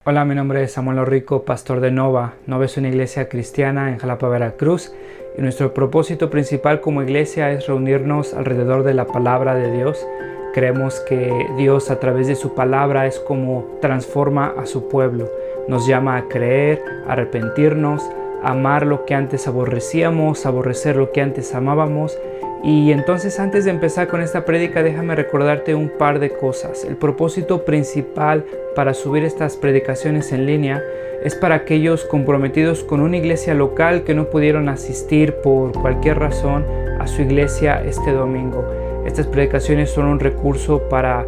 Hola, mi nombre es Samuel Rico, pastor de Nova. Nova es una iglesia cristiana en Jalapa, Veracruz, y nuestro propósito principal como iglesia es reunirnos alrededor de la palabra de Dios. Creemos que Dios a través de su palabra es como transforma a su pueblo. Nos llama a creer, a arrepentirnos, a amar lo que antes aborrecíamos, a aborrecer lo que antes amábamos. Y entonces, antes de empezar con esta prédica, déjame recordarte un par de cosas. El propósito principal para subir estas predicaciones en línea es para aquellos comprometidos con una iglesia local que no pudieron asistir por cualquier razón a su iglesia este domingo. Estas predicaciones son un recurso para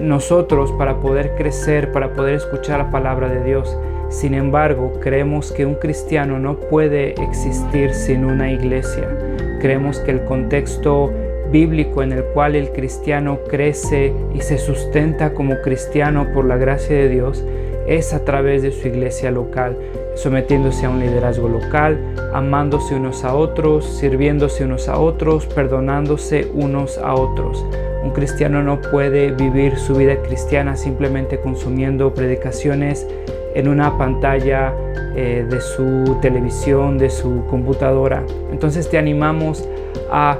nosotros, para poder crecer, para poder escuchar la palabra de Dios. Sin embargo, creemos que un cristiano no puede existir sin una iglesia. Creemos que el contexto bíblico en el cual el cristiano crece y se sustenta como cristiano por la gracia de Dios es a través de su iglesia local, sometiéndose a un liderazgo local, amándose unos a otros, sirviéndose unos a otros, perdonándose unos a otros. Un cristiano no puede vivir su vida cristiana simplemente consumiendo predicaciones en una pantalla de su televisión, de su computadora. Entonces te animamos a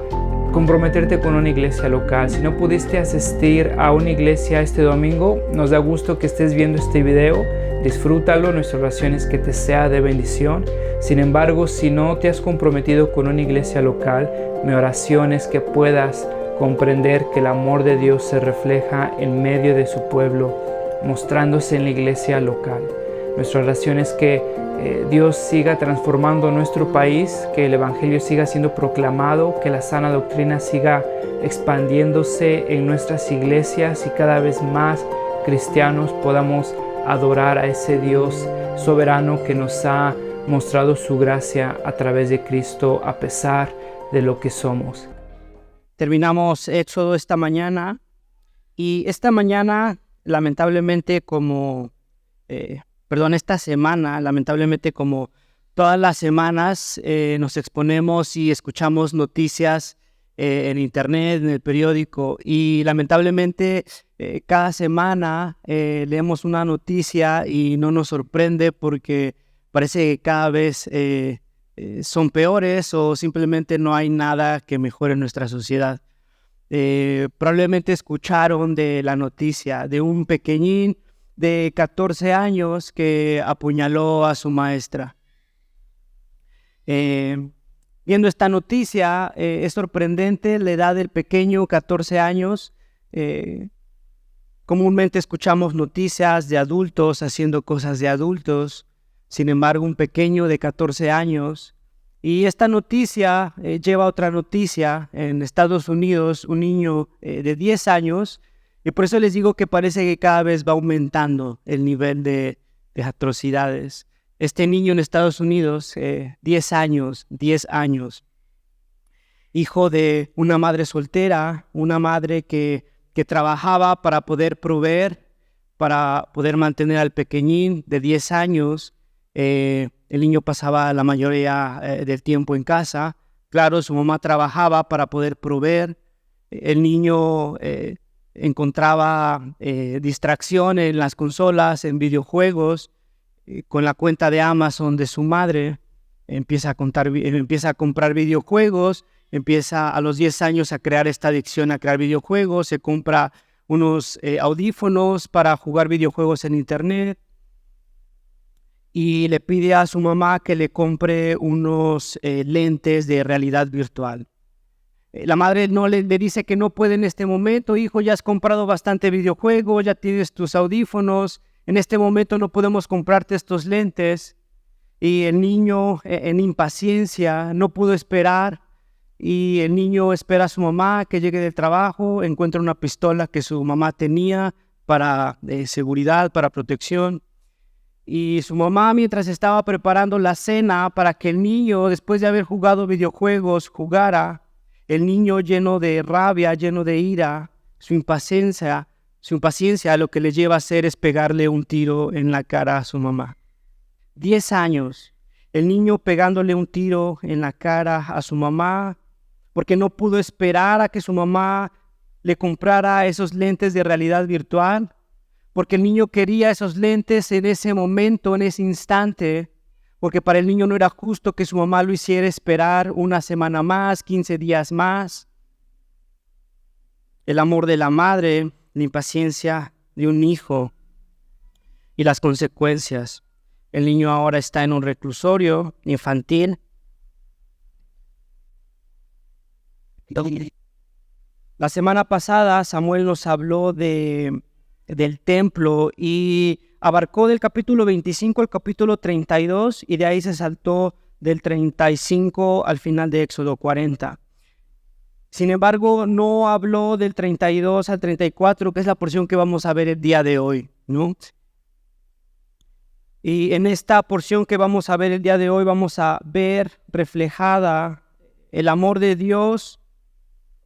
comprometerte con una iglesia local. Si no pudiste asistir a una iglesia este domingo, nos da gusto que estés viendo este video. Disfrútalo, nuestra oración es que te sea de bendición. Sin embargo, si no te has comprometido con una iglesia local, mi oración es que puedas comprender que el amor de Dios se refleja en medio de su pueblo, mostrándose en la iglesia local. Nuestra oración es que Dios siga transformando nuestro país, que el Evangelio siga siendo proclamado, que la sana doctrina siga expandiéndose en nuestras iglesias y cada vez más cristianos podamos adorar a ese Dios soberano que nos ha mostrado su gracia a través de Cristo a pesar de lo que somos. Terminamos Éxodo esta mañana y esta semana, lamentablemente, como todas las semanas, nos exponemos y escuchamos noticias en internet, en el periódico, y lamentablemente cada semana leemos una noticia y no nos sorprende porque parece que cada vez son peores o simplemente no hay nada que mejore en nuestra sociedad. Probablemente escucharon de la noticia de un pequeñín de 14 años que apuñaló a su maestra. Viendo esta noticia, es sorprendente la edad del pequeño, 14 años. Comúnmente escuchamos noticias de adultos haciendo cosas de adultos. Sin embargo, un pequeño de 14 años. Y esta noticia lleva a otra noticia en Estados Unidos, un niño de 10 años. Y por eso les digo que parece que cada vez va aumentando el nivel de atrocidades. Este niño en Estados Unidos, 10 años, hijo de una madre soltera, una madre que trabajaba para poder proveer, para poder mantener al pequeñín de 10 años. El niño pasaba la mayoría del tiempo en casa. Claro, su mamá trabajaba para poder proveer. El niño encontraba distracción en las consolas, en videojuegos, con la cuenta de Amazon de su madre. Empieza a comprar videojuegos, empieza a los 10 años a crear esta adicción a crear videojuegos, se compra unos audífonos para jugar videojuegos en internet y le pide a su mamá que le compre unos lentes de realidad virtual. La madre no le dice que no puede en este momento. Hijo, ya has comprado bastante videojuego, ya tienes tus audífonos, en este momento no podemos comprarte estos lentes. Y el niño en impaciencia no pudo esperar, y el niño espera a su mamá que llegue del trabajo, encuentra una pistola que su mamá tenía para seguridad, para protección. Y su mamá, mientras estaba preparando la cena para que el niño, después de haber jugado videojuegos, jugara, el niño, lleno de rabia, lleno de ira, su impaciencia lo que le lleva a hacer es pegarle un tiro en la cara a su mamá. 10 años, el niño pegándole un tiro en la cara a su mamá porque no pudo esperar a que su mamá le comprara esos lentes de realidad virtual, porque el niño quería esos lentes en ese momento, en ese instante, porque para el niño no era justo que su mamá lo hiciera esperar una semana más, 15 días más. El amor de la madre, la impaciencia de un hijo y las consecuencias. El niño ahora está en un reclusorio infantil. La semana pasada Samuel nos habló del templo y abarcó del capítulo 25 al capítulo 32 y de ahí se saltó del 35 al final de Éxodo 40. Sin embargo, no habló del 32 al 34, que es la porción que vamos a ver el día de hoy, ¿no? Y en esta porción que vamos a ver el día de hoy vamos a ver reflejada el amor de Dios,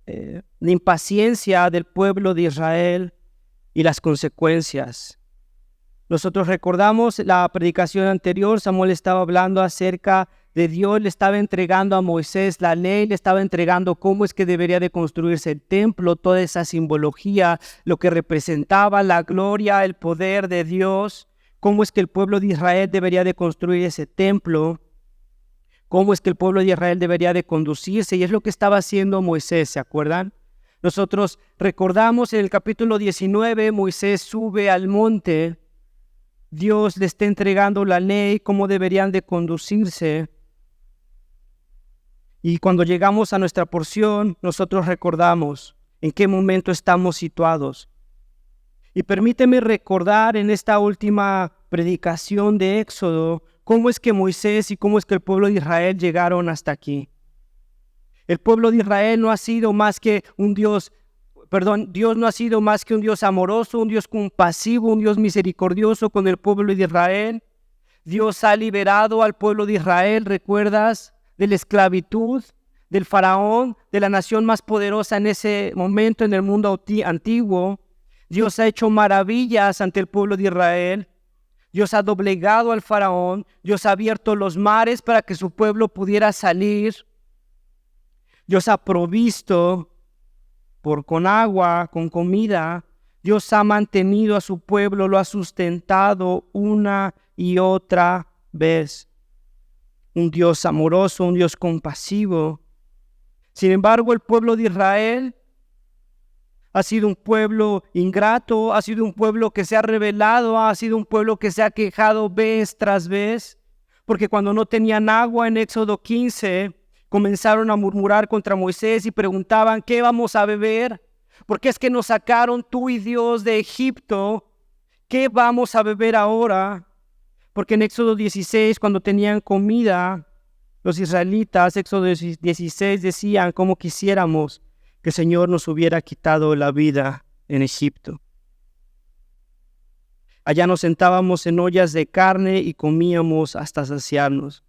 la impaciencia del pueblo de Israel y las consecuencias. Nosotros recordamos la predicación anterior, Samuel estaba hablando acerca de Dios, le estaba entregando a Moisés la ley, le estaba entregando cómo es que debería de construirse el templo, toda esa simbología, lo que representaba la gloria, el poder de Dios, cómo es que el pueblo de Israel debería de construir ese templo, cómo es que el pueblo de Israel debería de conducirse, y es lo que estaba haciendo Moisés, ¿se acuerdan? Nosotros recordamos en el capítulo 19, Moisés sube al monte, Dios le está entregando la ley, cómo deberían de conducirse. Y cuando llegamos a nuestra porción, nosotros recordamos en qué momento estamos situados. Y permíteme recordar en esta última predicación de Éxodo, cómo es que Moisés y cómo es que el pueblo de Israel llegaron hasta aquí. El pueblo de Israel no ha sido más que Dios no ha sido más que un Dios amoroso, un Dios compasivo, un Dios misericordioso con el pueblo de Israel. Dios ha liberado al pueblo de Israel, ¿recuerdas? De la esclavitud, del faraón, de la nación más poderosa en ese momento en el mundo antiguo. Dios ha hecho maravillas ante el pueblo de Israel. Dios ha doblegado al faraón. Dios ha abierto los mares para que su pueblo pudiera salir. Dios ha provisto con agua, con comida. Dios ha mantenido a su pueblo, lo ha sustentado una y otra vez. Un Dios amoroso, un Dios compasivo. Sin embargo, el pueblo de Israel ha sido un pueblo ingrato, ha sido un pueblo que se ha rebelado, ha sido un pueblo que se ha quejado vez tras vez, porque cuando no tenían agua en Éxodo 15, comenzaron a murmurar contra Moisés y preguntaban, ¿qué vamos a beber? ¿Por qué es que nos sacaron tú y Dios de Egipto? ¿Qué vamos a beber ahora? Porque en Éxodo 16, cuando tenían comida, los israelitas, Éxodo 16, decían cómo quisiéramos que el Señor nos hubiera quitado la vida en Egipto. Allá nos sentábamos en ollas de carne y comíamos hasta saciarnos.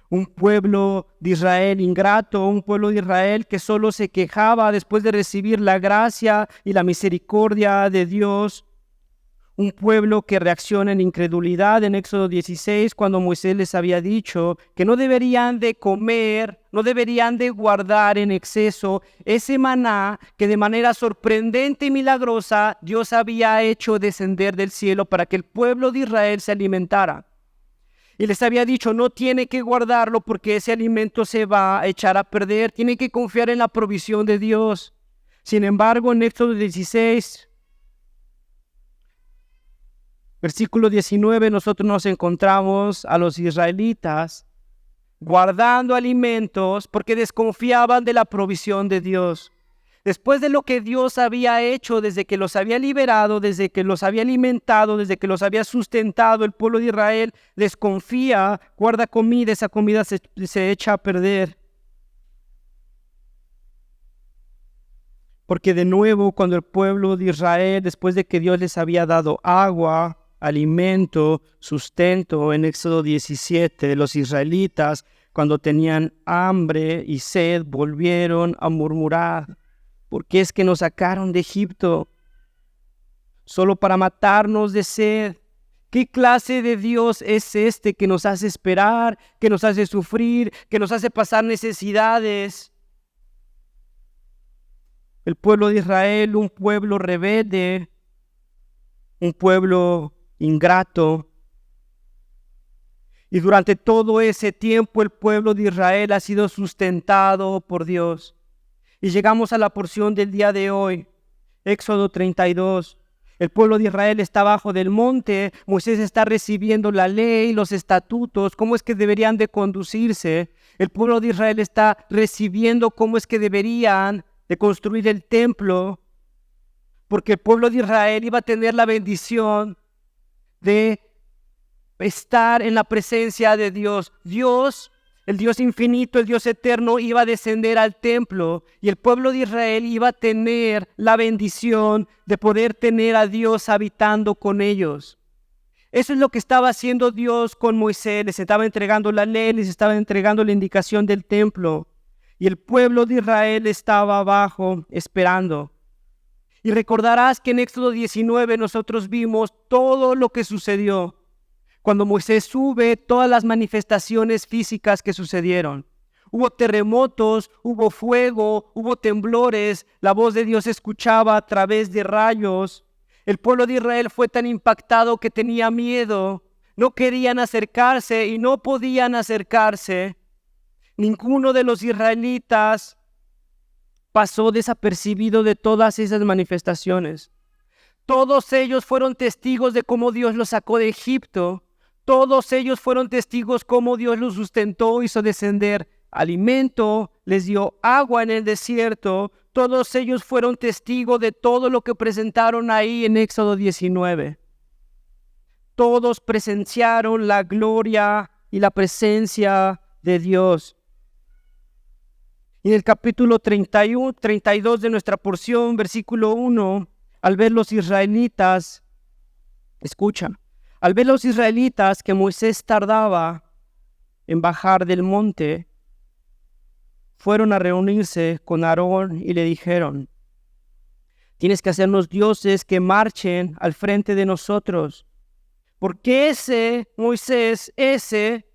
Un pueblo de Israel ingrato, un pueblo de Israel que solo se quejaba después de recibir la gracia y la misericordia de Dios. Un pueblo que reacciona en incredulidad en Éxodo 16 cuando Moisés les había dicho que no deberían de comer, no deberían de guardar en exceso ese maná que de manera sorprendente y milagrosa Dios había hecho descender del cielo para que el pueblo de Israel se alimentara. Y les había dicho, no tiene que guardarlo porque ese alimento se va a echar a perder, tiene que confiar en la provisión de Dios. Sin embargo, en Éxodo 16, versículo 19, nosotros nos encontramos a los israelitas guardando alimentos porque desconfiaban de la provisión de Dios. Después de lo que Dios había hecho, desde que los había liberado, desde que los había alimentado, desde que los había sustentado, el pueblo de Israel desconfía, guarda comida, esa comida se echa a perder. Porque de nuevo, cuando el pueblo de Israel, después de que Dios les había dado agua, alimento, sustento, en Éxodo 17, los israelitas, cuando tenían hambre y sed, volvieron a murmurar. ¿Por qué es que nos sacaron de Egipto? Solo para matarnos de sed. ¿Qué clase de Dios es este que nos hace esperar, que nos hace sufrir, que nos hace pasar necesidades? El pueblo de Israel, un pueblo rebelde, un pueblo ingrato. Y durante todo ese tiempo el pueblo de Israel ha sido sustentado por Dios. Y llegamos a la porción del día de hoy, Éxodo 32. El pueblo de Israel está abajo del monte, Moisés está recibiendo la ley, los estatutos, cómo es que deberían de conducirse. El pueblo de Israel está recibiendo cómo es que deberían de construir el templo, porque el pueblo de Israel iba a tener la bendición de estar en la presencia de Dios. Dios, el Dios infinito, el Dios eterno, iba a descender al templo y el pueblo de Israel iba a tener la bendición de poder tener a Dios habitando con ellos. Eso es lo que estaba haciendo Dios con Moisés. Les estaba entregando la ley, les estaba entregando la indicación del templo. Y el pueblo de Israel estaba abajo esperando. Y recordarás que en Éxodo 19 nosotros vimos todo lo que sucedió. Cuando Moisés sube, todas las manifestaciones físicas que sucedieron. Hubo terremotos, hubo fuego, hubo temblores, la voz de Dios se escuchaba a través de rayos. El pueblo de Israel fue tan impactado que tenía miedo. No querían acercarse y no podían acercarse. Ninguno de los israelitas pasó desapercibido de todas esas manifestaciones. Todos ellos fueron testigos de cómo Dios los sacó de Egipto. Todos ellos fueron testigos cómo Dios los sustentó, hizo descender alimento, les dio agua en el desierto. Todos ellos fueron testigos de todo lo que presentaron ahí en Éxodo 19. Todos presenciaron la gloria y la presencia de Dios. Y en el capítulo 32 de nuestra porción, versículo 1, al ver los israelitas, escucha, al ver los israelitas que Moisés tardaba en bajar del monte, fueron a reunirse con Aarón y le dijeron: tienes que hacernos dioses que marchen al frente de nosotros, porque ese Moisés, ese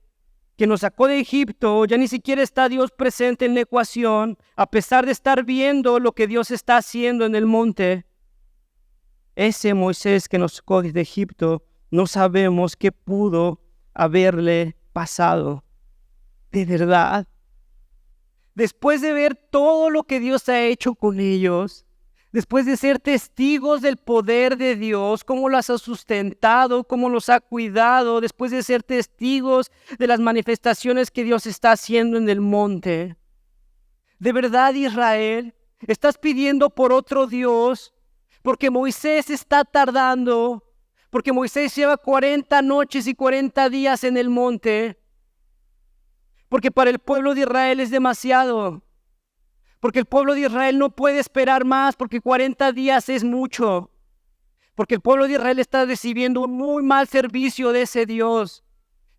que nos sacó de Egipto, ya ni siquiera está Dios presente en la ecuación, a pesar de estar viendo lo que Dios está haciendo en el monte. Ese Moisés que nos sacó de Egipto, no sabemos qué pudo haberle pasado. ¿De verdad? Después de ver todo lo que Dios ha hecho con ellos, después de ser testigos del poder de Dios, cómo los ha sustentado, cómo los ha cuidado, después de ser testigos de las manifestaciones que Dios está haciendo en el monte. ¿De verdad, Israel, estás pidiendo por otro Dios? Porque Moisés está tardando, porque Moisés lleva 40 noches y 40 días en el monte, porque para el pueblo de Israel es demasiado, porque el pueblo de Israel no puede esperar más, porque 40 días es mucho, porque el pueblo de Israel está recibiendo un muy mal servicio de ese Dios,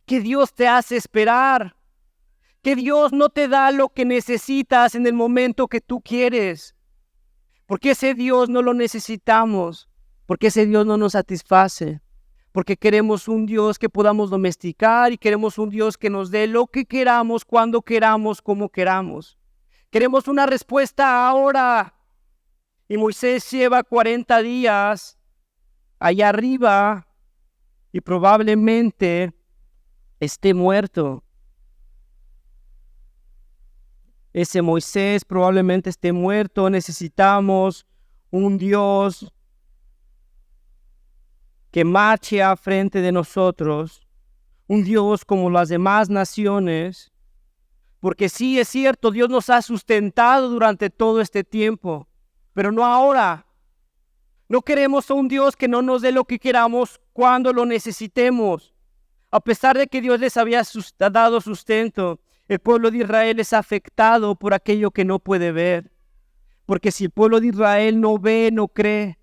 que Dios te hace esperar, que Dios no te da lo que necesitas en el momento que tú quieres, porque ese Dios no lo necesitamos, porque ese Dios no nos satisface, porque queremos un Dios que podamos domesticar y queremos un Dios que nos dé lo que queramos, cuando queramos, como queramos. Queremos una respuesta ahora. Y Moisés lleva 40 días allá arriba y probablemente esté muerto. Ese Moisés probablemente esté muerto. Necesitamos un Dios que marche a frente de nosotros, un Dios como las demás naciones, porque sí es cierto, Dios nos ha sustentado durante todo este tiempo, pero no ahora. No queremos a un Dios que no nos dé lo que queramos cuando lo necesitemos. A pesar de que Dios les había dado sustento, el pueblo de Israel es afectado por aquello que no puede ver. Porque si el pueblo de Israel no ve, no cree,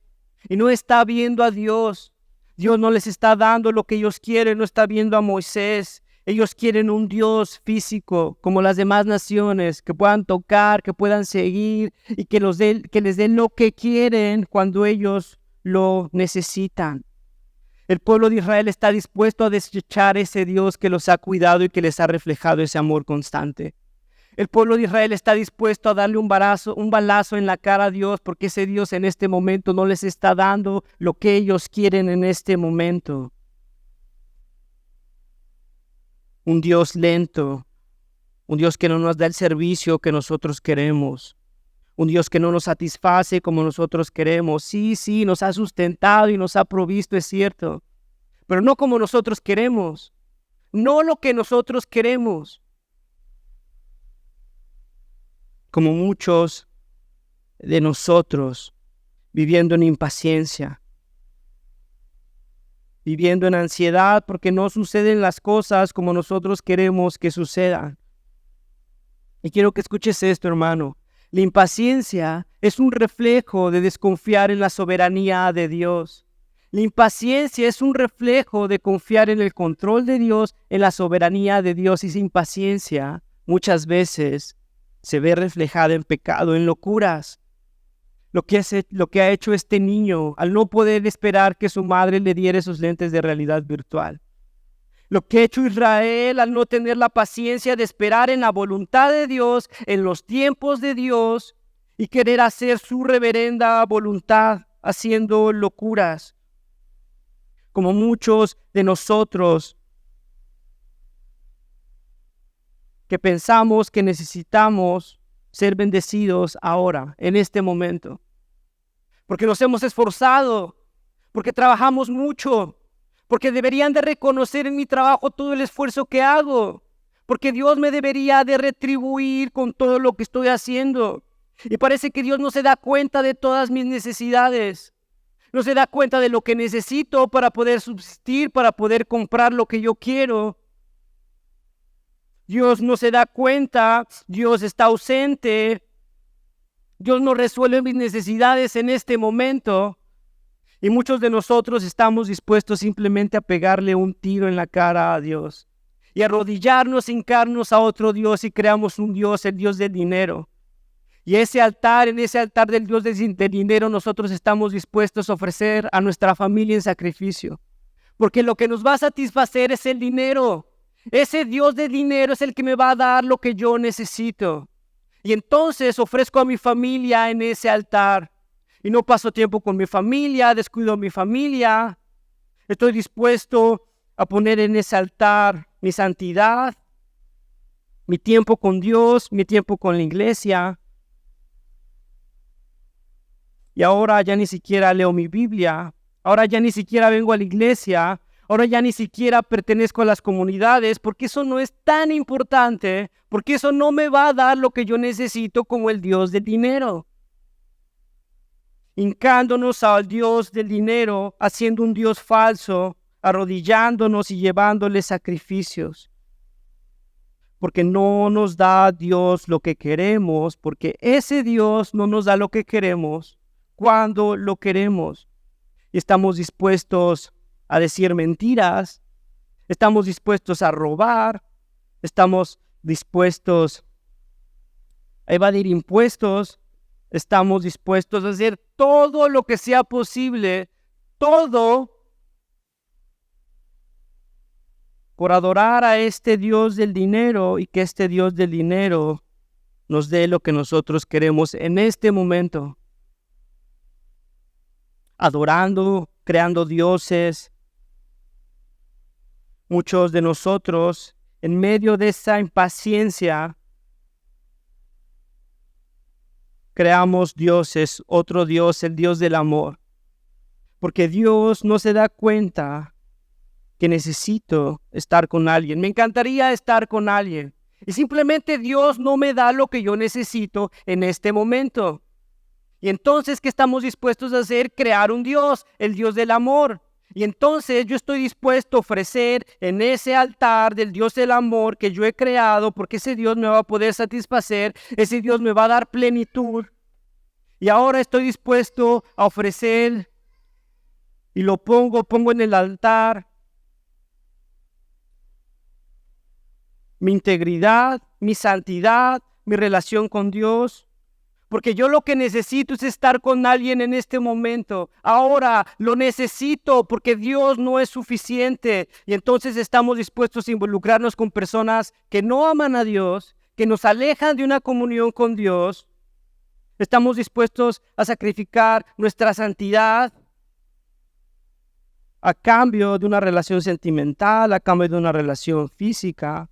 y no está viendo a Dios, Dios no les está dando lo que ellos quieren, no está viendo a Moisés. Ellos quieren un Dios físico, como las demás naciones, que puedan tocar, que puedan seguir y que les den lo que quieren cuando ellos lo necesitan. El pueblo de Israel está dispuesto a desechar ese Dios que los ha cuidado y que les ha reflejado ese amor constante. El pueblo de Israel está dispuesto a darle un balazo en la cara a Dios porque ese Dios en este momento no les está dando lo que ellos quieren en este momento. Un Dios lento, un Dios que no nos da el servicio que nosotros queremos, un Dios que no nos satisface como nosotros queremos. Sí, nos ha sustentado y nos ha provisto, es cierto, pero no como nosotros queremos, no lo que nosotros queremos. Como muchos de nosotros viviendo en impaciencia, viviendo en ansiedad porque no suceden las cosas como nosotros queremos que sucedan. Y quiero que escuches esto, hermano. La impaciencia es un reflejo de desconfiar en la soberanía de Dios. La impaciencia es un reflejo de confiar en el control de Dios, en la soberanía de Dios. Y esa impaciencia muchas veces se ve reflejada en pecado, en locuras. Lo que ha hecho este niño al no poder esperar que su madre le diera esos lentes de realidad virtual. Lo que ha hecho Israel al no tener la paciencia de esperar en la voluntad de Dios, en los tiempos de Dios, y querer hacer su reverenda voluntad, haciendo locuras. Como muchos de nosotros que pensamos que necesitamos ser bendecidos ahora, en este momento. Porque nos hemos esforzado, porque trabajamos mucho, porque deberían de reconocer en mi trabajo todo el esfuerzo que hago, porque Dios me debería de retribuir con todo lo que estoy haciendo. Y parece que Dios no se da cuenta de todas mis necesidades, no se da cuenta de lo que necesito para poder subsistir, para poder comprar lo que yo quiero. Dios no se da cuenta, Dios está ausente, Dios no resuelve mis necesidades en este momento. Y muchos de nosotros estamos dispuestos simplemente a pegarle un tiro en la cara a Dios y arrodillarnos, hincarnos a otro Dios y creamos un Dios, el Dios del dinero. Y en ese altar del Dios del dinero, nosotros estamos dispuestos a ofrecer a nuestra familia en sacrificio. Porque lo que nos va a satisfacer es el dinero. Ese Dios del dinero es el que me va a dar lo que yo necesito. Y entonces ofrezco a mi familia en ese altar. Y no paso tiempo con mi familia, descuido a mi familia. Estoy dispuesto a poner en ese altar mi santidad, mi tiempo con Dios, mi tiempo con la iglesia. Y ahora ya ni siquiera leo mi Biblia. Ahora ya ni siquiera vengo a la iglesia. Ahora ya ni siquiera pertenezco a las comunidades, porque eso no es tan importante, porque eso no me va a dar lo que yo necesito como el Dios del dinero. Hincándonos al Dios del dinero, haciendo un Dios falso, arrodillándonos y llevándole sacrificios. Porque no nos da Dios lo que queremos, porque ese Dios no nos da lo que queremos cuando lo queremos. Y estamos dispuestos a decir mentiras, estamos dispuestos a robar, estamos dispuestos a evadir impuestos, estamos dispuestos a hacer todo lo que sea posible, todo por adorar a este Dios del dinero y que este Dios del dinero nos dé lo que nosotros queremos en este momento. Adorando, creando dioses. Muchos de nosotros, en medio de esa impaciencia, creamos dioses, otro Dios, el Dios del amor. Porque Dios no se da cuenta que necesito estar con alguien. Me encantaría estar con alguien. Y simplemente Dios no me da lo que yo necesito en este momento. Y entonces, ¿qué estamos dispuestos a hacer? Crear un Dios, el Dios del amor. Y entonces yo estoy dispuesto a ofrecer en ese altar del Dios del amor que yo he creado, porque ese Dios me va a poder satisfacer, ese Dios me va a dar plenitud. Y ahora estoy dispuesto a ofrecer y lo pongo en el altar mi integridad, mi santidad, mi relación con Dios. Porque yo lo que necesito es estar con alguien en este momento. Ahora lo necesito porque Dios no es suficiente. Y entonces estamos dispuestos a involucrarnos con personas que no aman a Dios, que nos alejan de una comunión con Dios. Estamos dispuestos a sacrificar nuestra santidad a cambio de una relación sentimental, a cambio de una relación física,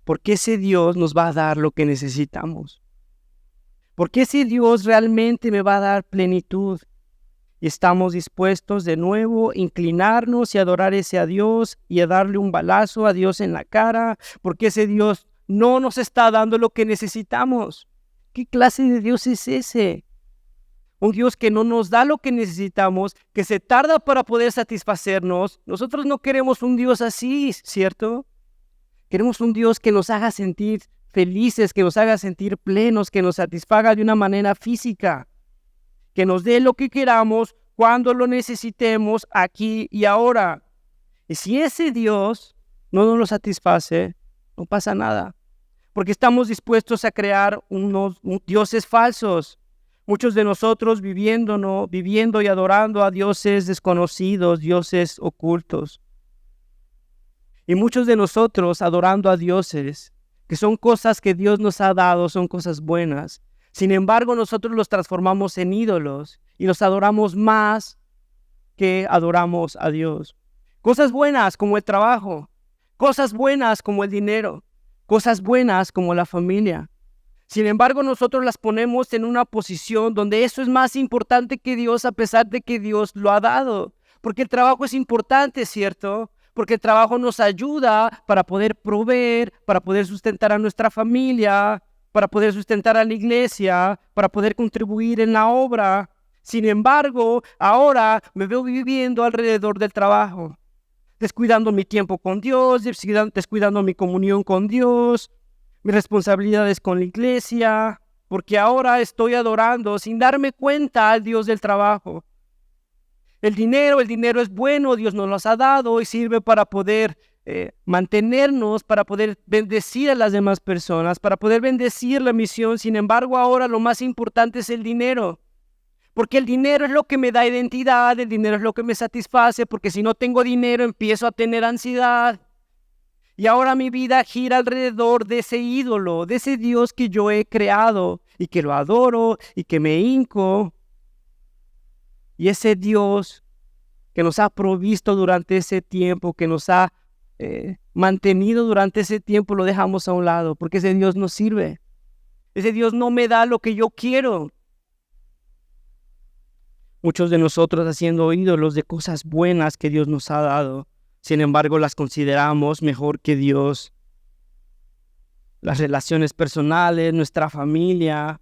porque ese Dios nos va a dar lo que necesitamos. Porque ese Dios realmente me va a dar plenitud. Y estamos dispuestos de nuevo a inclinarnos y adorar ese a Dios y a darle un balazo a Dios en la cara, porque ese Dios no nos está dando lo que necesitamos. ¿Qué clase de Dios es ese? Un Dios que no nos da lo que necesitamos, que se tarda para poder satisfacernos. Nosotros no queremos un Dios así, ¿cierto? Queremos un Dios que nos haga sentir felices, que nos haga sentir plenos, que nos satisfaga de una manera física, que nos dé lo que queramos cuando lo necesitemos aquí y ahora. Y si ese Dios no nos lo satisface, no pasa nada, porque estamos dispuestos a crear unos dioses falsos. Muchos de nosotros viviendo y adorando a dioses desconocidos, dioses ocultos. Y muchos de nosotros adorando a dioses, que son cosas que Dios nos ha dado, son cosas buenas. Sin embargo, nosotros los transformamos en ídolos y los adoramos más que adoramos a Dios. Cosas buenas como el trabajo, cosas buenas como el dinero, cosas buenas como la familia. Sin embargo, nosotros las ponemos en una posición donde eso es más importante que Dios, a pesar de que Dios lo ha dado. Porque el trabajo es importante, ¿cierto? Porque el trabajo nos ayuda para poder proveer, para poder sustentar a nuestra familia, para poder sustentar a la iglesia, para poder contribuir en la obra. Sin embargo, ahora me veo viviendo alrededor del trabajo, descuidando mi tiempo con Dios, descuidando mi comunión con Dios, mis responsabilidades con la iglesia, porque ahora estoy adorando sin darme cuenta al Dios del trabajo. El dinero es bueno, Dios nos lo ha dado y sirve para poder mantenernos, para poder bendecir a las demás personas, para poder bendecir la misión. Sin embargo, ahora lo más importante es el dinero, porque el dinero es lo que me da identidad, el dinero es lo que me satisface, porque si no tengo dinero empiezo a tener ansiedad. Y ahora mi vida gira alrededor de ese ídolo, de ese Dios que yo he creado y que lo adoro y que me hinco. Y ese Dios que nos ha provisto durante ese tiempo, que nos ha mantenido durante ese tiempo, lo dejamos a un lado, porque ese Dios no sirve. Ese Dios no me da lo que yo quiero. Muchos de nosotros haciendo ídolos de cosas buenas que Dios nos ha dado, sin embargo las consideramos mejor que Dios. Las relaciones personales, nuestra familia,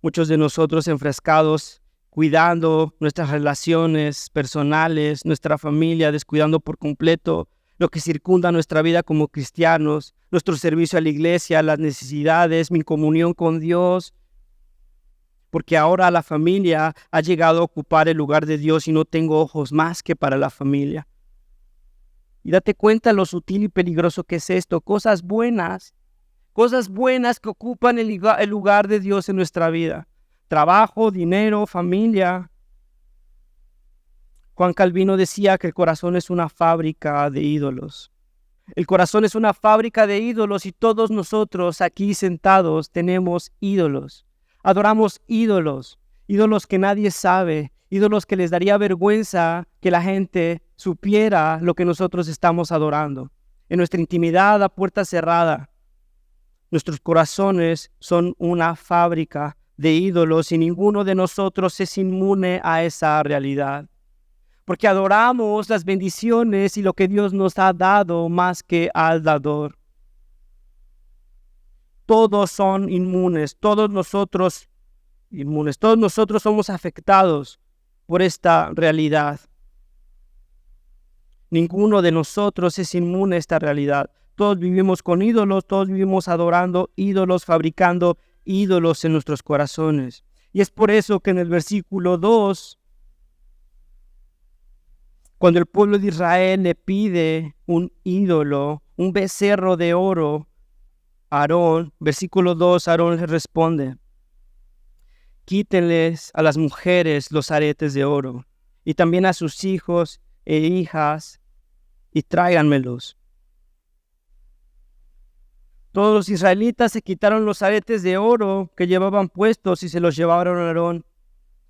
muchos de nosotros enfrascados cuidando nuestras relaciones personales, nuestra familia, descuidando por completo lo que circunda nuestra vida como cristianos, nuestro servicio a la iglesia, las necesidades, mi comunión con Dios, porque ahora la familia ha llegado a ocupar el lugar de Dios y no tengo ojos más que para la familia. Y date cuenta lo sutil y peligroso que es esto, cosas buenas que ocupan el lugar de Dios en nuestra vida. Trabajo, dinero, familia. Juan Calvino decía que el corazón es una fábrica de ídolos. El corazón es una fábrica de ídolos y todos nosotros aquí sentados tenemos ídolos. Adoramos ídolos, ídolos que nadie sabe, ídolos que les daría vergüenza que la gente supiera lo que nosotros estamos adorando. En nuestra intimidad a puerta cerrada, nuestros corazones son una fábrica de ídolos y ninguno de nosotros es inmune a esa realidad. Porque adoramos las bendiciones y lo que Dios nos ha dado más que al dador. Todos son inmunes, todos nosotros somos afectados por esta realidad. Ninguno de nosotros es inmune a esta realidad. Todos vivimos con ídolos, todos vivimos adorando ídolos, fabricando ídolos en nuestros corazones. Y es por eso que en el versículo 2, cuando el pueblo de Israel le pide un ídolo, un becerro de oro, Aarón, versículo 2, Aarón le responde: quítenles a las mujeres los aretes de oro, y también a sus hijos e hijas, y tráiganmelos. Todos los israelitas se quitaron los aretes de oro que llevaban puestos y se los llevaron a Aarón.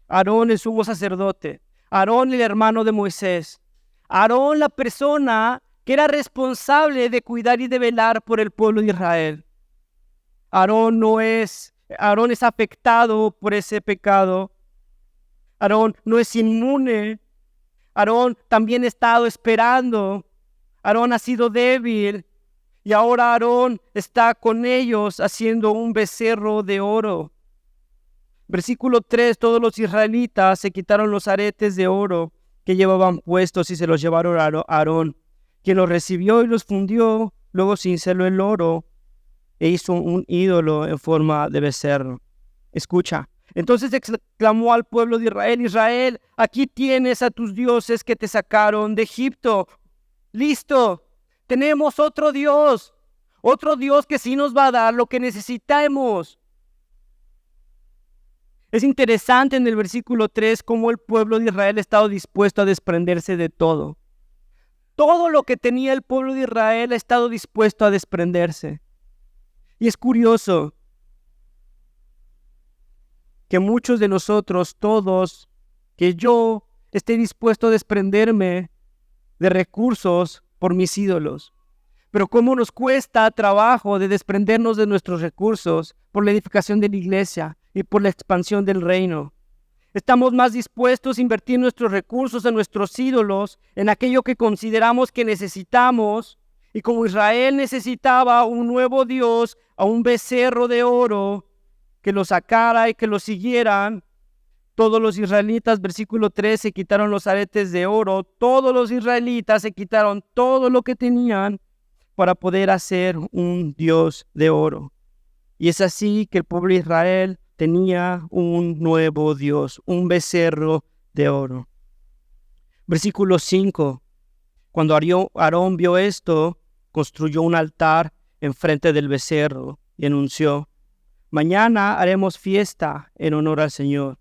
Aarón el sumo sacerdote, Aarón el hermano de Moisés, Aarón la persona que era responsable de cuidar y de velar por el pueblo de Israel. Aarón es afectado por ese pecado. Aarón no es inmune. Aarón también ha estado esperando. Aarón ha sido débil. Y ahora Aarón está con ellos haciendo un becerro de oro. Versículo 3, todos los israelitas se quitaron los aretes de oro que llevaban puestos y se los llevaron a Aarón, quien los recibió y los fundió, luego cinceló el oro e hizo un ídolo en forma de becerro. Escucha. Entonces exclamó al pueblo de Israel: Israel, aquí tienes a tus dioses que te sacaron de Egipto. Listo. Tenemos otro Dios que sí nos va a dar lo que necesitamos. Es interesante en el versículo 3 cómo el pueblo de Israel ha estado dispuesto a desprenderse de todo. Todo lo que tenía el pueblo de Israel ha estado dispuesto a desprenderse. Y es curioso que muchos de nosotros, todos, que yo esté dispuesto a desprenderme de recursos por mis ídolos. Pero cómo nos cuesta trabajo de desprendernos de nuestros recursos por la edificación de la iglesia y por la expansión del reino. Estamos más dispuestos a invertir nuestros recursos en nuestros ídolos, en aquello que consideramos que necesitamos. Y como Israel necesitaba un nuevo Dios, a un becerro de oro que lo sacara y que lo siguieran, todos los israelitas, versículo 3, se quitaron los aretes de oro. Todos los israelitas se quitaron todo lo que tenían para poder hacer un Dios de oro. Y es así que el pueblo de Israel tenía un nuevo Dios, un becerro de oro. Versículo 5. Cuando Aarón vio esto, construyó un altar enfrente del becerro y anunció: mañana haremos fiesta en honor al Señor.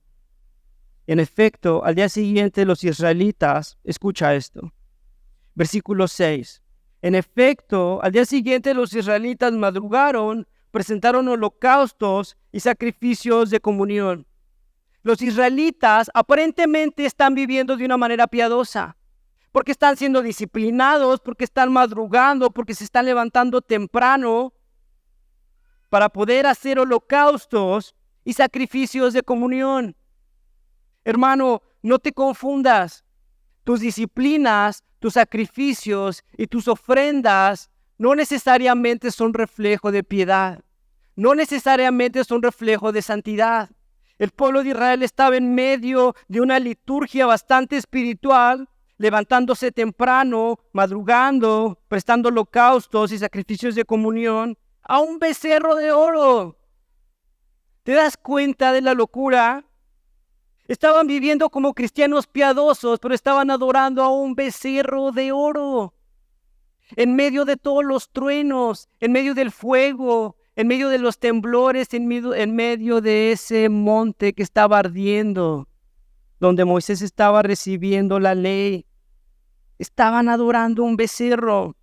En efecto, al día siguiente los israelitas, escucha esto, versículo 6. En efecto, al día siguiente los israelitas madrugaron, presentaron holocaustos y sacrificios de comunión. Los israelitas aparentemente están viviendo de una manera piadosa, porque están siendo disciplinados, porque están madrugando, porque se están levantando temprano para poder hacer holocaustos y sacrificios de comunión. Hermano, no te confundas. Tus disciplinas, tus sacrificios y tus ofrendas no necesariamente son reflejo de piedad. No necesariamente son reflejo de santidad. El pueblo de Israel estaba en medio de una liturgia bastante espiritual, levantándose temprano, madrugando, prestando holocaustos y sacrificios de comunión a un becerro de oro. ¿Te das cuenta de la locura? Estaban viviendo como cristianos piadosos, pero estaban adorando a un becerro de oro. En medio de todos los truenos, en medio del fuego, en medio de los temblores, en medio de ese monte que estaba ardiendo, donde Moisés estaba recibiendo la ley, estaban adorando un becerro.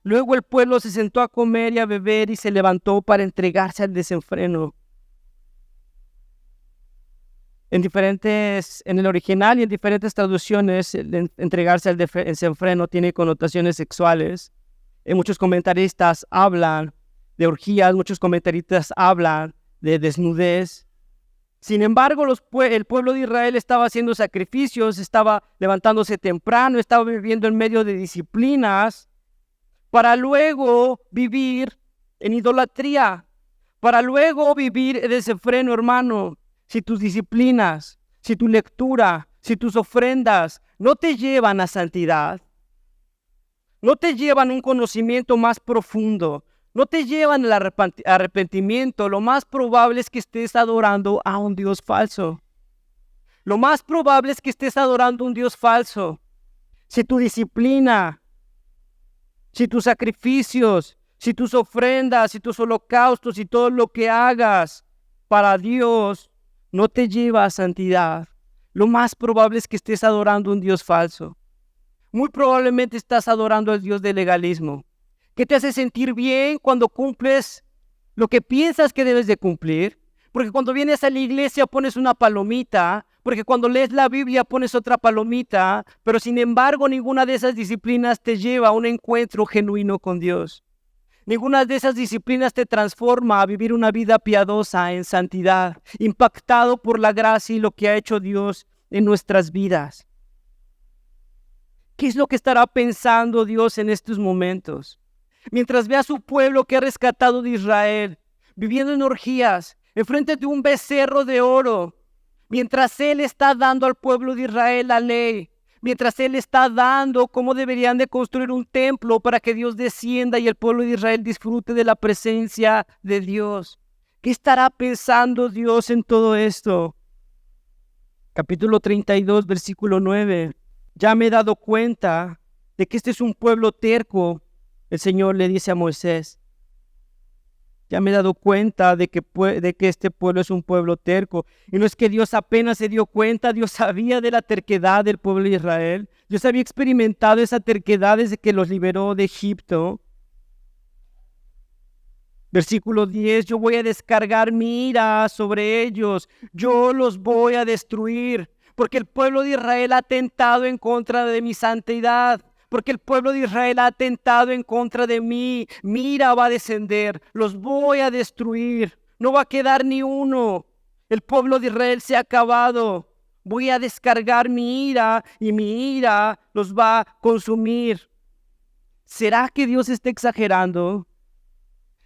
Luego el pueblo se sentó a comer y a beber y se levantó para entregarse al desenfreno. En el original y en diferentes traducciones, entregarse al desenfreno tiene connotaciones sexuales. Muchos comentaristas hablan de orgías, muchos comentaristas hablan de desnudez. Sin embargo, el pueblo de Israel estaba haciendo sacrificios, estaba levantándose temprano, estaba viviendo en medio de disciplinas, para luego vivir en idolatría, para luego vivir en desenfreno, hermano. Si tus disciplinas, si tu lectura, si tus ofrendas no te llevan a santidad, no te llevan a un conocimiento más profundo, no te llevan al arrepentimiento, lo más probable es que estés adorando a un Dios falso. Lo más probable es que estés adorando a un Dios falso. Si tu disciplina, si tus sacrificios, si tus ofrendas, si tus holocaustos y todo lo que hagas para Dios no te lleva a santidad, lo más probable es que estés adorando a un Dios falso. Muy probablemente estás adorando al Dios del legalismo, ¿Qué te hace sentir bien cuando cumples lo que piensas que debes de cumplir? Porque cuando vienes a la iglesia pones una palomita, porque cuando lees la Biblia pones otra palomita, pero sin embargo ninguna de esas disciplinas te lleva a un encuentro genuino con Dios. Ninguna de esas disciplinas te transforma a vivir una vida piadosa en santidad, impactado por la gracia y lo que ha hecho Dios en nuestras vidas. ¿Qué es lo que estará pensando Dios en estos momentos? Mientras ve a su pueblo que ha rescatado de Israel, viviendo en orgías, enfrente de un becerro de oro, mientras Él está dando al pueblo de Israel la ley, mientras Él está dando cómo deberían de construir un templo para que Dios descienda y el pueblo de Israel disfrute de la presencia de Dios. ¿Qué estará pensando Dios en todo esto? Capítulo 32, versículo 9. Ya me he dado cuenta de que este es un pueblo terco. El Señor le dice a Moisés, ya me he dado cuenta de que este pueblo es un pueblo terco. Y no es que Dios apenas se dio cuenta, Dios sabía de la terquedad del pueblo de Israel. Dios había experimentado esa terquedad desde que los liberó de Egipto. Versículo 10, yo voy a descargar mi ira sobre ellos, yo los voy a destruir, porque el pueblo de Israel ha atentado en contra de mi santidad. Porque el pueblo de Israel ha atentado en contra de mí. Mi ira va a descender. Los voy a destruir. No va a quedar ni uno. El pueblo de Israel se ha acabado. Voy a descargar mi ira y mi ira los va a consumir. ¿Será que Dios está exagerando?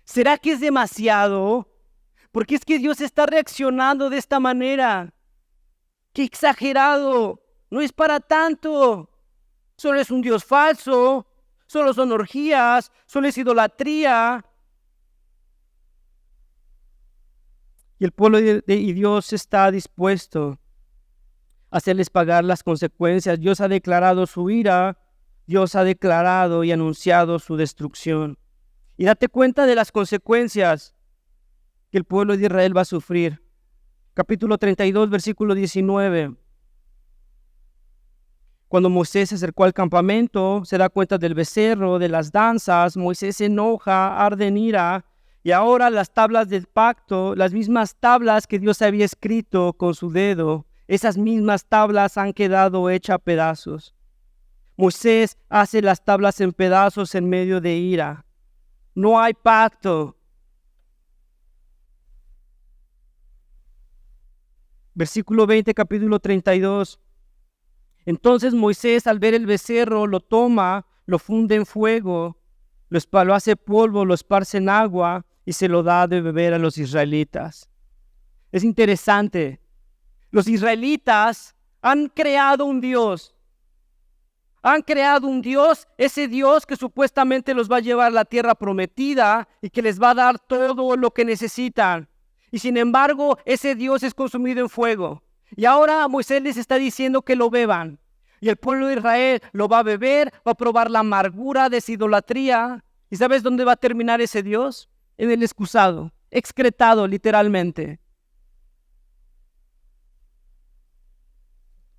¿Será que es demasiado? Porque es que Dios está reaccionando de esta manera. ¡Qué exagerado! No es para tanto. Solo es un Dios falso, solo son orgías, solo es idolatría. Y el pueblo y Dios está dispuesto a hacerles pagar las consecuencias. Dios ha declarado su ira, Dios ha declarado y anunciado su destrucción. Y date cuenta de las consecuencias que el pueblo de Israel va a sufrir. Capítulo 32, versículo 19. Cuando Moisés se acercó al campamento, se da cuenta del becerro, de las danzas. Moisés se enoja, arde en ira. Y ahora las tablas del pacto, las mismas tablas que Dios había escrito con su dedo, esas mismas tablas han quedado hechas a pedazos. Moisés hace las tablas en pedazos en medio de ira. No hay pacto. Versículo 20, capítulo 32. Entonces Moisés, al ver el becerro, lo toma, lo funde en fuego, lo hace polvo, lo esparce en agua y se lo da de beber a los israelitas. Es interesante. Los israelitas han creado un Dios. Han creado un Dios, ese Dios que supuestamente los va a llevar a la tierra prometida y que les va a dar todo lo que necesitan. Y sin embargo, ese Dios es consumido en fuego. Y ahora Moisés les está diciendo que lo beban. Y el pueblo de Israel lo va a beber, va a probar la amargura de esa idolatría. ¿Y sabes dónde va a terminar ese Dios? En el excusado, excretado literalmente.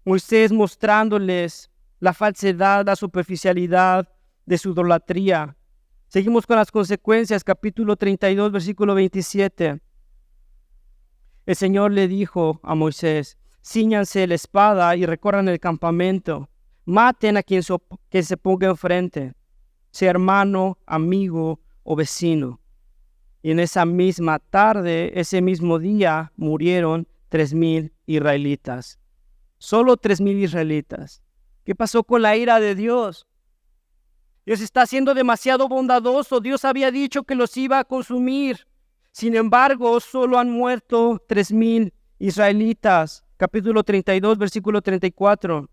Moisés mostrándoles la falsedad, la superficialidad de su idolatría. Seguimos con las consecuencias, capítulo 32, versículo 27. El Señor le dijo a Moisés, cíñanse la espada y recorran el campamento. Maten a quien se ponga enfrente, sea hermano, amigo o vecino. Y en esa misma tarde, ese mismo día, murieron 3,000 israelitas. Solo 3,000 israelitas. ¿Qué pasó con la ira de Dios? Dios está siendo demasiado bondadoso. Dios había dicho que los iba a consumir. Sin embargo, solo han muerto 3,000 israelitas. Capítulo 32, versículo 34.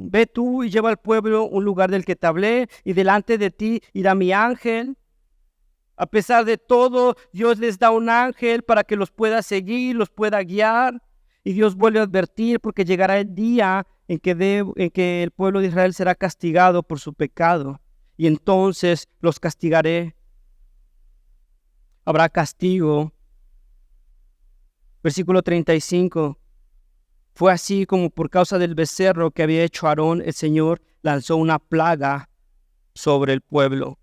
Ve tú y lleva al pueblo un lugar del que te hablé, y delante de ti irá mi ángel. A pesar de todo, Dios les da un ángel para que los pueda seguir, los pueda guiar. Y Dios vuelve a advertir porque llegará el día en que el pueblo de Israel será castigado por su pecado. Y entonces los castigaré. Habrá castigo. Versículo 35. Fue así como por causa del becerro que había hecho Aarón, el Señor lanzó una plaga sobre el pueblo.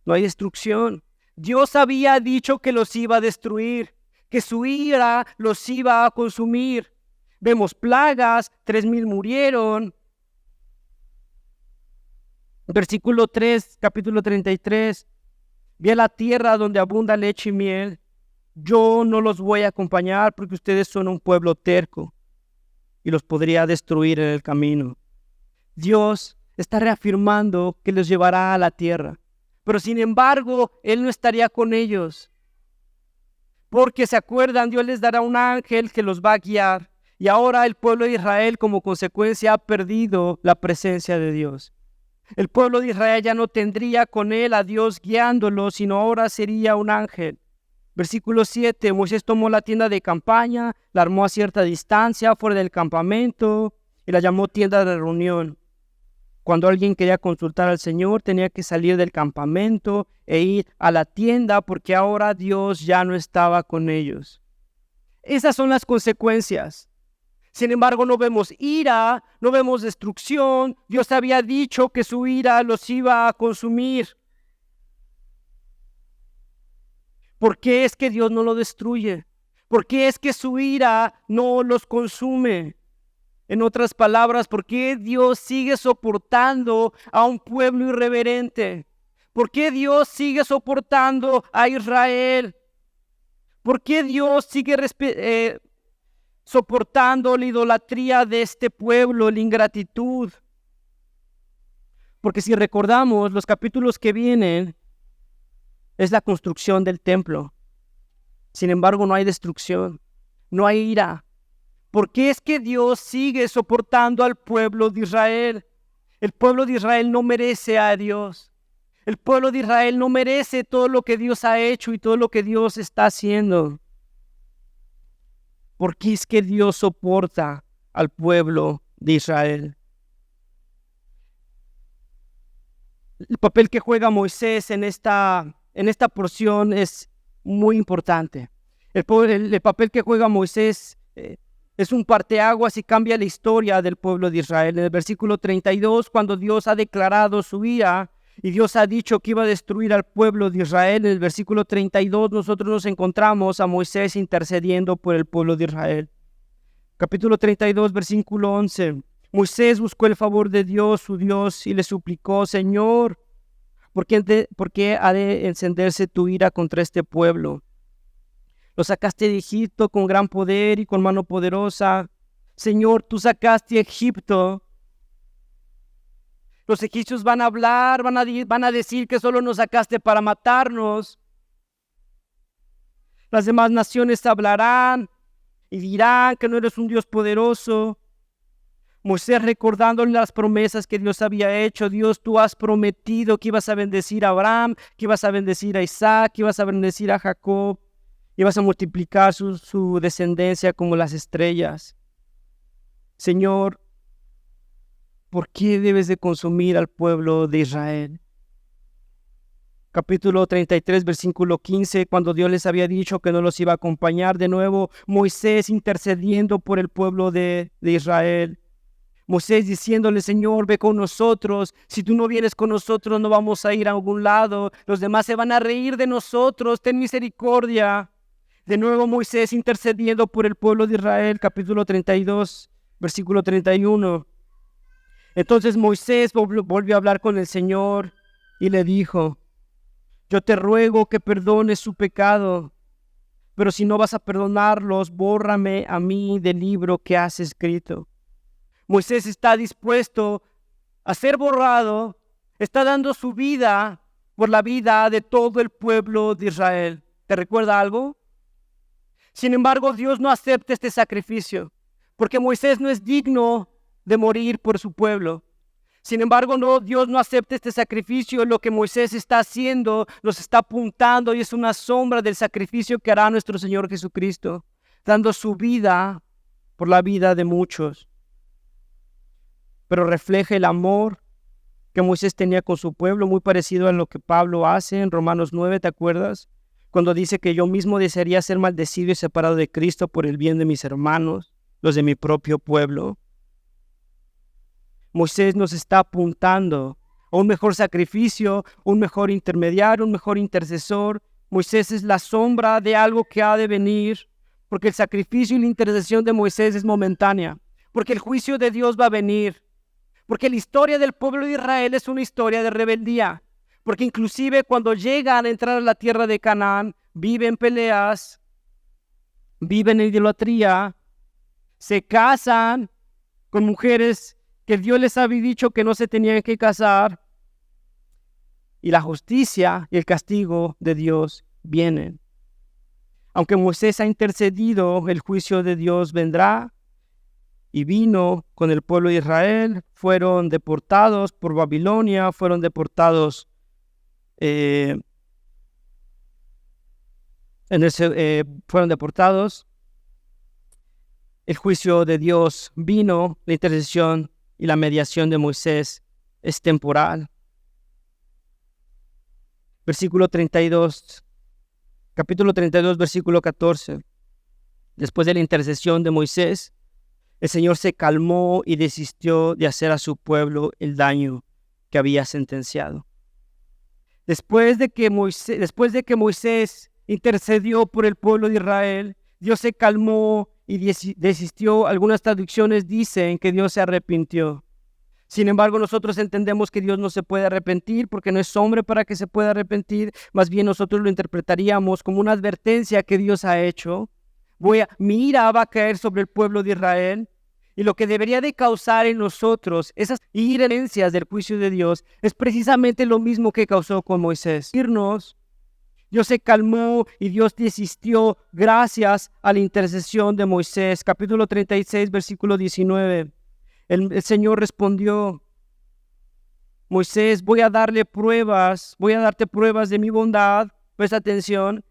No hay destrucción. Dios había dicho que los iba a destruir, que su ira los iba a consumir. Vemos plagas, 3,000 murieron. Versículo 3, capítulo 33. Vi a la tierra donde abunda leche y miel. Yo no los voy a acompañar porque ustedes son un pueblo terco y los podría destruir en el camino. Dios está reafirmando que los llevará a la tierra, pero sin embargo, Él no estaría con ellos. Porque se acuerdan, Dios les dará un ángel que los va a guiar. Y ahora el pueblo de Israel como consecuencia ha perdido la presencia de Dios. El pueblo de Israel ya no tendría con él a Dios guiándolo, sino ahora sería un ángel. Versículo 7, Moisés tomó la tienda de campaña, la armó a cierta distancia fuera del campamento y la llamó tienda de reunión. Cuando alguien quería consultar al Señor, tenía que salir del campamento e ir a la tienda porque ahora Dios ya no estaba con ellos. Esas son las consecuencias. Sin embargo, no vemos ira, no vemos destrucción. Dios había dicho que su ira los iba a consumir. ¿Por qué es que Dios no lo destruye? ¿Por qué es que su ira no los consume? En otras palabras, ¿por qué Dios sigue soportando a un pueblo irreverente? ¿Por qué Dios sigue soportando a Israel? ¿Por qué Dios sigue soportando la idolatría de este pueblo, la ingratitud? Porque si recordamos los capítulos que vienen, es la construcción del templo. Sin embargo, no hay destrucción, no hay ira. ¿Por qué es que Dios sigue soportando al pueblo de Israel? El pueblo de Israel no merece a Dios. El pueblo de Israel no merece todo lo que Dios ha hecho y todo lo que Dios está haciendo. ¿Por qué es que Dios soporta al pueblo de Israel? El papel que juega Moisés en esta porción es muy importante. El papel que juega Moisés es un parteaguas y cambia la historia del pueblo de Israel. En el versículo 32, cuando Dios ha declarado su ira y Dios ha dicho que iba a destruir al pueblo de Israel, en el versículo 32 nosotros nos encontramos a Moisés intercediendo por el pueblo de Israel. Capítulo 32, versículo 11. Moisés buscó el favor de Dios, su Dios, y le suplicó: Señor, ¿por qué ha de encenderse tu ira contra este pueblo? Lo sacaste de Egipto con gran poder y con mano poderosa. Señor, tú sacaste a Egipto. Los egipcios van a hablar, van a decir que solo nos sacaste para matarnos. Las demás naciones hablarán y dirán que no eres un Dios poderoso. Moisés, recordándole las promesas que Dios había hecho: Dios, tú has prometido que ibas a bendecir a Abraham, que ibas a bendecir a Isaac, que ibas a bendecir a Jacob, ibas a multiplicar su descendencia como las estrellas. Señor, ¿por qué debes de consumir al pueblo de Israel? Capítulo 33, versículo 15, cuando Dios les había dicho que no los iba a acompañar, de nuevo Moisés intercediendo por el pueblo de Israel. Moisés diciéndole: Señor, ve con nosotros. Si tú no vienes con nosotros, no vamos a ir a algún lado. Los demás se van a reír de nosotros. Ten misericordia. De nuevo Moisés intercediendo por el pueblo de Israel. Capítulo 32, versículo 31. Entonces Moisés volvió a hablar con el Señor y le dijo: yo te ruego que perdones su pecado, pero si no vas a perdonarlos, bórrame a mí del libro que has escrito. Moisés está dispuesto a ser borrado, está dando su vida por la vida de todo el pueblo de Israel. ¿Te recuerda algo? Sin embargo, Dios no acepta este sacrificio, porque Moisés no es digno de morir por su pueblo. Sin embargo, Dios no acepta este sacrificio. Lo que Moisés está haciendo nos está apuntando y es una sombra del sacrificio que hará nuestro Señor Jesucristo, dando su vida por la vida de muchos. Pero refleja el amor que Moisés tenía con su pueblo, muy parecido a lo que Pablo hace en Romanos 9, ¿te acuerdas? Cuando dice que yo mismo desearía ser maldecido y separado de Cristo por el bien de mis hermanos, los de mi propio pueblo. Moisés nos está apuntando a un mejor sacrificio, un mejor intermediario, un mejor intercesor. Moisés es la sombra de algo que ha de venir, porque el sacrificio y la intercesión de Moisés es momentánea, porque el juicio de Dios va a venir, porque la historia del pueblo de Israel es una historia de rebeldía, porque inclusive cuando llegan a entrar a la tierra de Canaán, viven peleas, viven en idolatría, se casan con mujeres que Dios les había dicho que no se tenían que casar, y la justicia y el castigo de Dios vienen. Aunque Moisés ha intercedido, el juicio de Dios vendrá, y vino con el pueblo de Israel. Fueron deportados por Babilonia, fueron deportados fueron deportados. El juicio de Dios vino, la intercesión y la mediación de Moisés es temporal. Versículo 32, capítulo 32, versículo 14. Después de la intercesión de Moisés, el Señor se calmó y desistió de hacer a su pueblo el daño que había sentenciado. Después de que Moisés intercedió por el pueblo de Israel, Dios se calmó y desistió. Algunas traducciones dicen que Dios se arrepintió. Sin embargo, nosotros entendemos que Dios no se puede arrepentir porque no es hombre para que se pueda arrepentir. Más bien nosotros lo interpretaríamos como una advertencia que Dios ha hecho. Mi ira va a caer sobre el pueblo de Israel, y lo que debería de causar en nosotros esas irencias del juicio de Dios es precisamente lo mismo que causó con Moisés. Dios se calmó y Dios desistió gracias a la intercesión de Moisés. Capítulo 36, versículo 19. El Señor respondió: Moisés, voy a darte pruebas de mi bondad. Presta atención.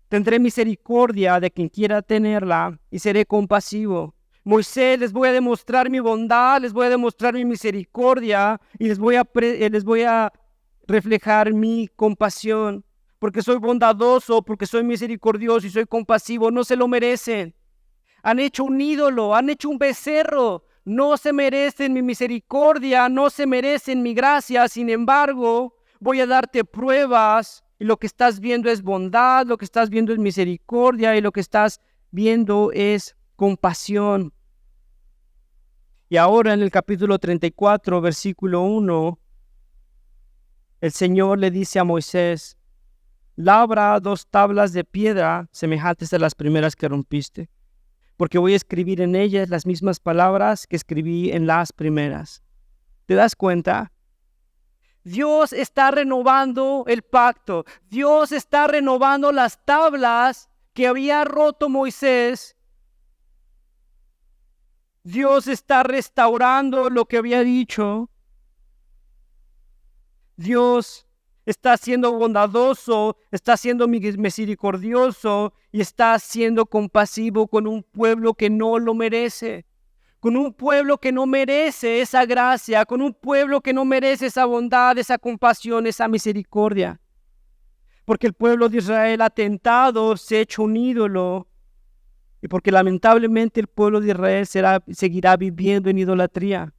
Tendré misericordia de quien quiera tenerla y seré compasivo. Moisés, les voy a demostrar mi bondad, les voy a demostrar mi misericordia y les voy a reflejar mi compasión, porque soy bondadoso, porque soy misericordioso y soy compasivo. No se lo merecen. Han hecho un ídolo, han hecho un becerro. No se merecen mi misericordia, no se merecen mi gracia. Sin embargo, voy a darte pruebas, y lo que estás viendo es bondad, lo que estás viendo es misericordia, y lo que estás viendo es compasión. Y ahora en el capítulo 34, versículo 1, el Señor le dice a Moisés: labra 2 tablas de piedra semejantes a las primeras que rompiste, porque voy a escribir en ellas las mismas palabras que escribí en las primeras. ¿Te das cuenta? Dios está renovando el pacto. Dios está renovando las tablas que había roto Moisés. Dios está restaurando lo que había dicho. Dios está siendo bondadoso, está siendo misericordioso y está siendo compasivo con un pueblo que no lo merece. Con un pueblo que no merece esa gracia, con un pueblo que no merece esa bondad, esa compasión, esa misericordia. Porque el pueblo de Israel ha tentado, se ha hecho un ídolo, y porque lamentablemente el pueblo de Israel seguirá viviendo en idolatría.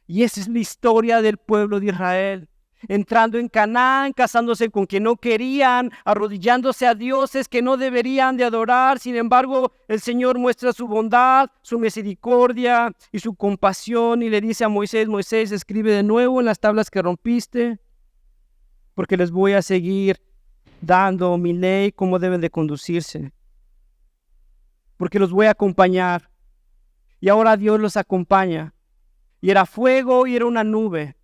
Y esa es la historia del pueblo de Israel. Entrando en Canaán, casándose con quien no querían, arrodillándose a dioses que no deberían de adorar. Sin embargo, el Señor muestra su bondad, su misericordia y su compasión, y le dice a Moisés: Moisés, escribe de nuevo en las tablas que rompiste, porque les voy a seguir dando mi ley, cómo deben de conducirse, porque los voy a acompañar. Y ahora Dios los acompaña, y era fuego y era una nube.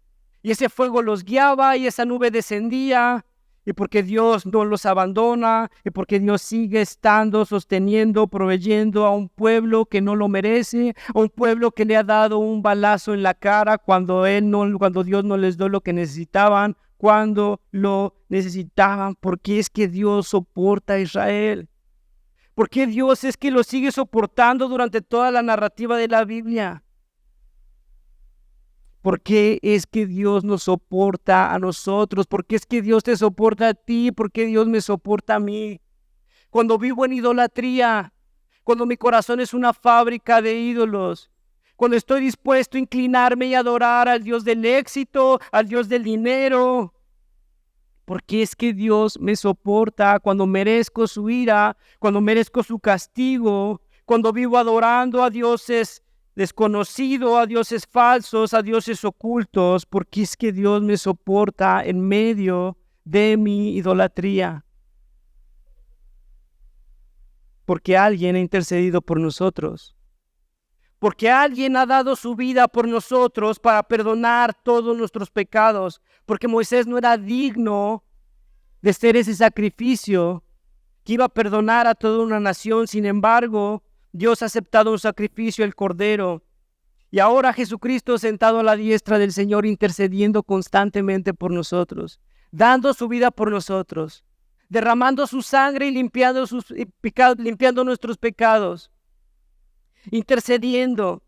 Y ese fuego los guiaba y esa nube descendía, y porque Dios no los abandona, y porque Dios sigue estando, sosteniendo, proveyendo a un pueblo que no lo merece, a un pueblo que le ha dado un balazo en la cara cuando Dios no les dio lo que necesitaban, cuando lo necesitaban. Porque es que Dios soporta a Israel. Porque Dios es que lo sigue soportando durante toda la narrativa de la Biblia. ¿Por qué es que Dios nos soporta a nosotros? ¿Por qué es que Dios te soporta a ti? ¿Por qué Dios me soporta a mí? Cuando vivo en idolatría, cuando mi corazón es una fábrica de ídolos, cuando estoy dispuesto a inclinarme y adorar al Dios del éxito, al Dios del dinero. Porque es que Dios me soporta cuando merezco su ira, cuando merezco su castigo, cuando vivo adorando a dioses desconocidos, a dioses falsos, a dioses ocultos, porque es que Dios me soporta en medio de mi idolatría. Porque alguien ha intercedido por nosotros. Porque alguien ha dado su vida por nosotros para perdonar todos nuestros pecados. Porque Moisés no era digno de ser ese sacrificio que iba a perdonar a toda una nación. Sin embargo, Dios ha aceptado un sacrificio, el Cordero. Y ahora Jesucristo sentado a la diestra del Señor, intercediendo constantemente por nosotros, dando su vida por nosotros, derramando su sangre y limpiando nuestros pecados, intercediendo,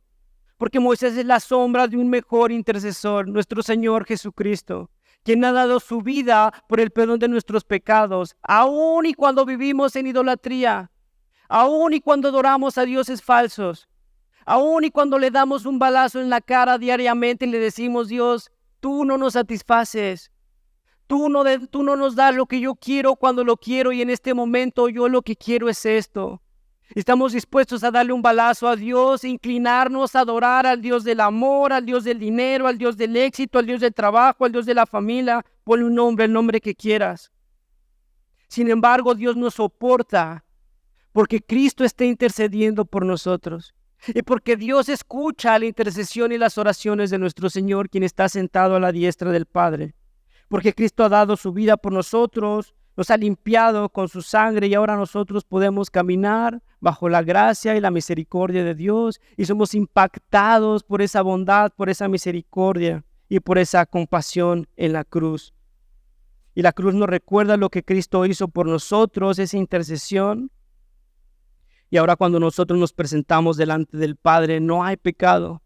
porque Moisés es la sombra de un mejor intercesor, nuestro Señor Jesucristo, quien ha dado su vida por el perdón de nuestros pecados, aun y cuando vivimos en idolatría, aun y cuando adoramos a dioses falsos, aun y cuando le damos un balazo en la cara diariamente y le decimos: Dios, tú no nos satisfaces, tú no nos das lo que yo quiero cuando lo quiero, y en este momento yo lo que quiero es esto. Estamos dispuestos a darle un balazo a Dios, inclinarnos a adorar al Dios del amor, al Dios del dinero, al Dios del éxito, al Dios del trabajo, al Dios de la familia. Ponle un nombre, el nombre que quieras. Sin embargo, Dios nos soporta porque Cristo está intercediendo por nosotros. Y porque Dios escucha la intercesión y las oraciones de nuestro Señor, quien está sentado a la diestra del Padre. Porque Cristo ha dado su vida por nosotros, nos ha limpiado con su sangre, y ahora nosotros podemos caminar bajo la gracia y la misericordia de Dios, y somos impactados por esa bondad, por esa misericordia y por esa compasión en la cruz. Y la cruz nos recuerda lo que Cristo hizo por nosotros, esa intercesión. Y ahora cuando nosotros nos presentamos delante del Padre, no hay pecado.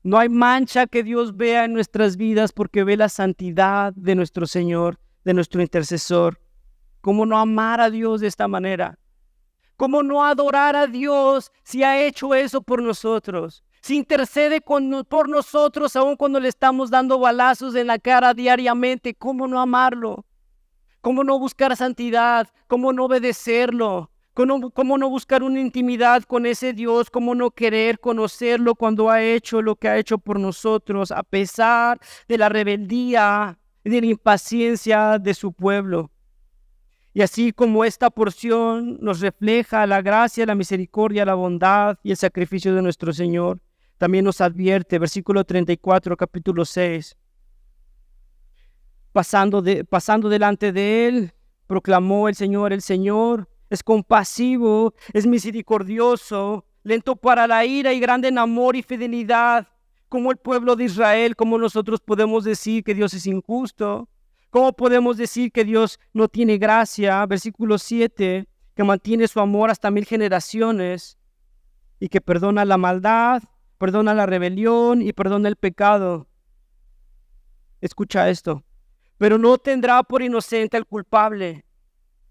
No hay mancha que Dios vea en nuestras vidas, porque ve la santidad de nuestro Señor, de nuestro intercesor. ¿Cómo no amar a Dios de esta manera? ¿Cómo no adorar a Dios si ha hecho eso por nosotros? Si intercede por nosotros aun cuando le estamos dando balazos en la cara diariamente. ¿Cómo no amarlo? ¿Cómo no buscar santidad? ¿Cómo no obedecerlo? ¿Cómo no buscar una intimidad con ese Dios? ¿Cómo no querer conocerlo cuando ha hecho lo que ha hecho por nosotros, a pesar de la rebeldía y de la impaciencia de su pueblo? Y así como esta porción nos refleja la gracia, la misericordia, la bondad y el sacrificio de nuestro Señor, también nos advierte, versículo 34, capítulo 6. Pasando delante de él, proclamó el Señor es compasivo, es misericordioso, lento para la ira y grande en amor y fidelidad. Como el pueblo de Israel, ¿cómo nosotros podemos decir que Dios es injusto? ¿Cómo podemos decir que Dios no tiene gracia? Versículo 7, que mantiene su amor hasta 1000 generaciones y que perdona la maldad, perdona la rebelión y perdona el pecado. Escucha esto. Pero no tendrá por inocente al culpable,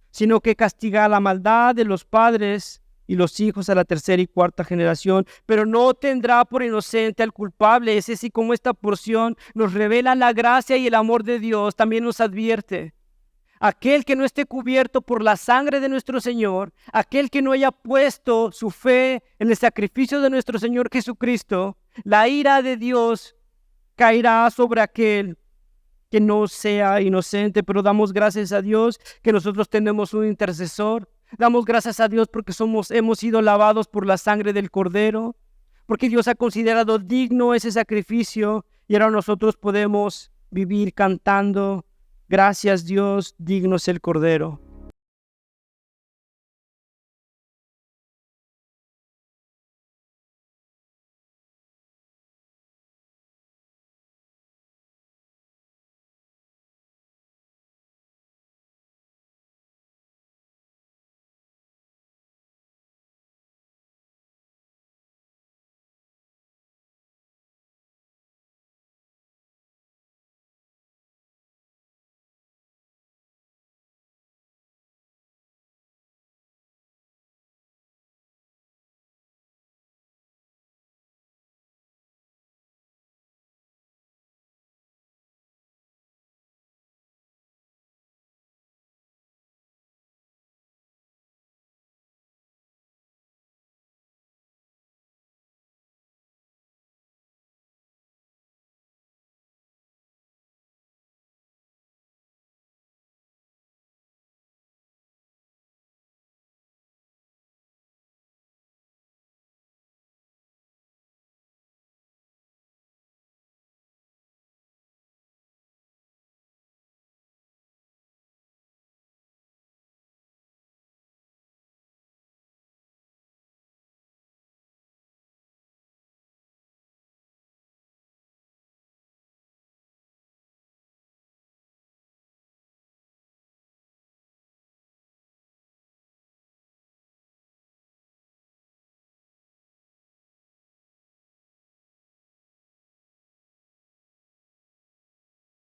sino que castiga la maldad de los padres y los hijos a la tercera y cuarta generación. Pero no tendrá por inocente al culpable. Es así como esta porción nos revela la gracia y el amor de Dios. También nos advierte: aquel que no esté cubierto por la sangre de nuestro Señor, aquel que no haya puesto su fe en el sacrificio de nuestro Señor Jesucristo, la ira de Dios caerá sobre aquel que no sea inocente. Pero damos gracias a Dios que nosotros tenemos un intercesor. Damos gracias a Dios porque hemos sido lavados por la sangre del Cordero, porque Dios ha considerado digno ese sacrificio, y ahora nosotros podemos vivir cantando: gracias Dios, digno es el Cordero.